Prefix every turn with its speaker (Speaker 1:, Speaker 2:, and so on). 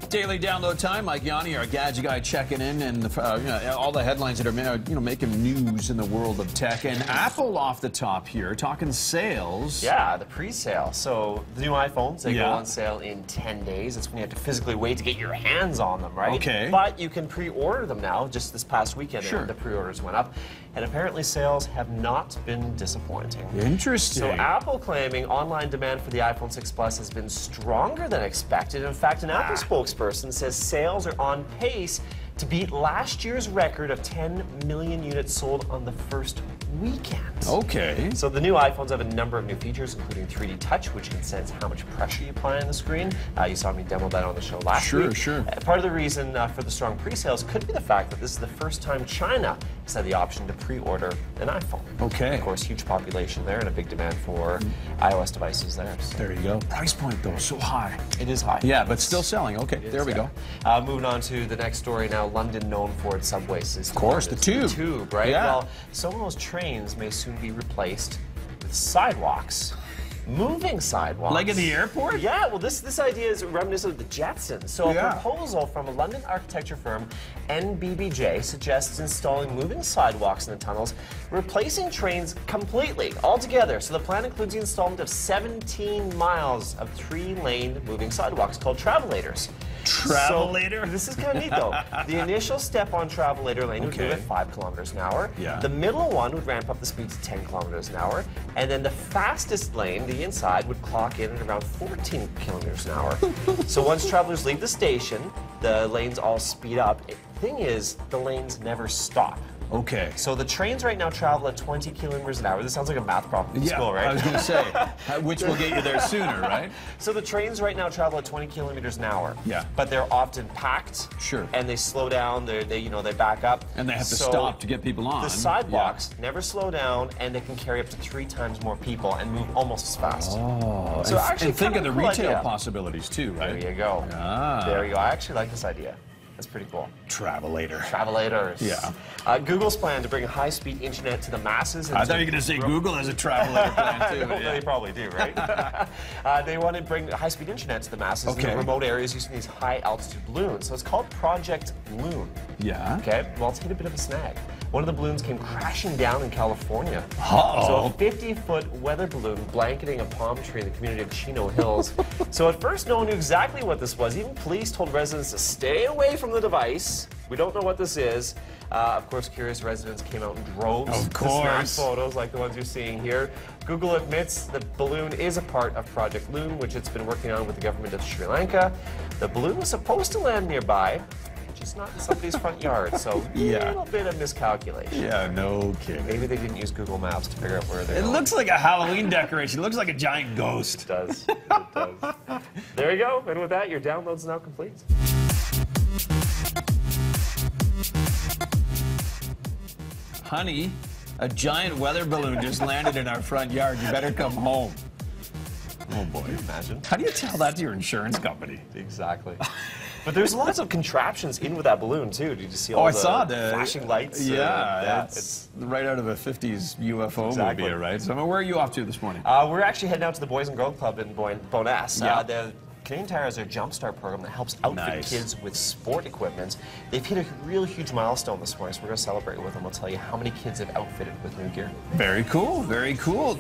Speaker 1: Daily download time. Mike Yanni, our Gadget Guy, checking in, and all the headlines that are making news in the world of tech. And Apple off the top here, talking sales.
Speaker 2: Yeah, the pre-sale. So the new iPhones, they go on sale in 10 days. It's when you have to physically wait to get your hands on them, right?
Speaker 1: Okay.
Speaker 2: But you can pre-order them now. Just this past weekend, the pre-orders went up. And apparently sales have not been disappointing.
Speaker 1: Interesting.
Speaker 2: So Apple claiming online demand for the iPhone 6 Plus has been stronger than expected. In fact, an Apple spokesperson says sales are on pace to beat last year's record of 10 million units sold on the first weekend.
Speaker 1: Okay.
Speaker 2: So the new iPhones have a number of new features, including 3D Touch, which can sense how much pressure you apply on the screen. You saw me demo that on the show last week.
Speaker 1: Sure.
Speaker 2: Part of the reason for the strong pre-sales could be the fact that this is the first time China has had the option to pre-order an iPhone.
Speaker 1: Okay.
Speaker 2: Of course, huge population there and a big demand for iOS devices there. So.
Speaker 1: There you go. Price point, though, so high.
Speaker 2: It is high.
Speaker 1: Yeah, but still selling. Okay, there we go.
Speaker 2: Moving on to the next story now. London known for its subway system.
Speaker 1: Of course, the tube.
Speaker 2: The tube, right?
Speaker 1: Yeah.
Speaker 2: Well, some of those trains may soon be replaced with sidewalks. Moving sidewalks.
Speaker 1: Like at the airport?
Speaker 2: Yeah, well, this idea is reminiscent of the Jetsons. So a proposal from a London architecture firm, NBBJ, suggests installing moving sidewalks in the tunnels, replacing trains completely, altogether. So the plan includes the installment of 17 miles of 3-lane moving sidewalks called travelators.
Speaker 1: Travelator?
Speaker 2: So, this is kind of neat, though. The initial step on Travelator lane would move at 5 kilometers an hour.
Speaker 1: Yeah.
Speaker 2: The middle one would ramp up the speed to 10 kilometers an hour. And then the fastest lane, the inside, would clock in at around 14 kilometers an hour. So once travelers leave the station, the lanes all speed up. The thing is, the lanes never stop.
Speaker 1: Okay.
Speaker 2: So the trains right now travel at 20 kilometers an hour. This sounds like a math problem in school, right?
Speaker 1: I was going to say, which will get you there sooner, right?
Speaker 2: So the trains right now travel at 20 kilometers an hour.
Speaker 1: Yeah.
Speaker 2: But they're often packed.
Speaker 1: Sure.
Speaker 2: And they slow down. They back up.
Speaker 1: And they have to stop to get people on.
Speaker 2: The sidewalks never slow down, and they can carry up to 3 times more people and move almost as fast.
Speaker 1: Oh.
Speaker 2: So
Speaker 1: and think of the
Speaker 2: cool
Speaker 1: retail
Speaker 2: idea.
Speaker 1: possibilities too, right?
Speaker 2: There you go.
Speaker 1: Ah.
Speaker 2: There you go. I actually like this idea. That's pretty cool.
Speaker 1: Travelator.
Speaker 2: Travelators.
Speaker 1: Yeah.
Speaker 2: Google's plan to bring high-speed internet to the masses.
Speaker 1: I thought you were going to say Google has a Travelator plan too.
Speaker 2: Well, they probably do, right? They want to bring high-speed internet to the masses in remote areas using these high-altitude balloons. So it's called Project Loon.
Speaker 1: Yeah.
Speaker 2: Okay. Well, it's hit a bit of a snag. One of the balloons came crashing down in California.
Speaker 1: Uh-oh.
Speaker 2: So a 50-foot weather balloon blanketing a palm tree in the community of Chino Hills. So at first, no one knew exactly what this was. Even police told residents to stay away from the device. We don't know what this is. Of course, curious residents came out in droves to snap photos like the ones you're seeing here. Google admits the balloon is a part of Project Loon, which it's been working on with the government of Sri Lanka. The balloon was supposed to land nearby, just not in somebody's front yard, so a little bit of miscalculation.
Speaker 1: Yeah, no kidding.
Speaker 2: Maybe they didn't use Google Maps to figure out where they're
Speaker 1: It
Speaker 2: going.
Speaker 1: looks like a Halloween decoration. It looks like a giant ghost.
Speaker 2: It does. It does. There you go. And with that, your download's now complete.
Speaker 1: Honey, a giant weather balloon just landed in our front yard. You better come home. Oh, boy.
Speaker 2: Can you imagine?
Speaker 1: How do you tell that to your insurance company?
Speaker 2: Exactly. But there's lots of contraptions in with that balloon, too. Did you see all
Speaker 1: I saw the
Speaker 2: flashing lights?
Speaker 1: Yeah, it's right out of a 50s UFO movie, right? So where are you off to this morning?
Speaker 2: We're actually heading out to the Boys and Girls Club in Bowness. The Canadian Tire has their Jumpstart program that helps outfit kids with sport equipment. They've hit a real huge milestone this morning, so we're going to celebrate with them. We'll tell you how many kids have outfitted with new gear.
Speaker 1: Very cool, very cool.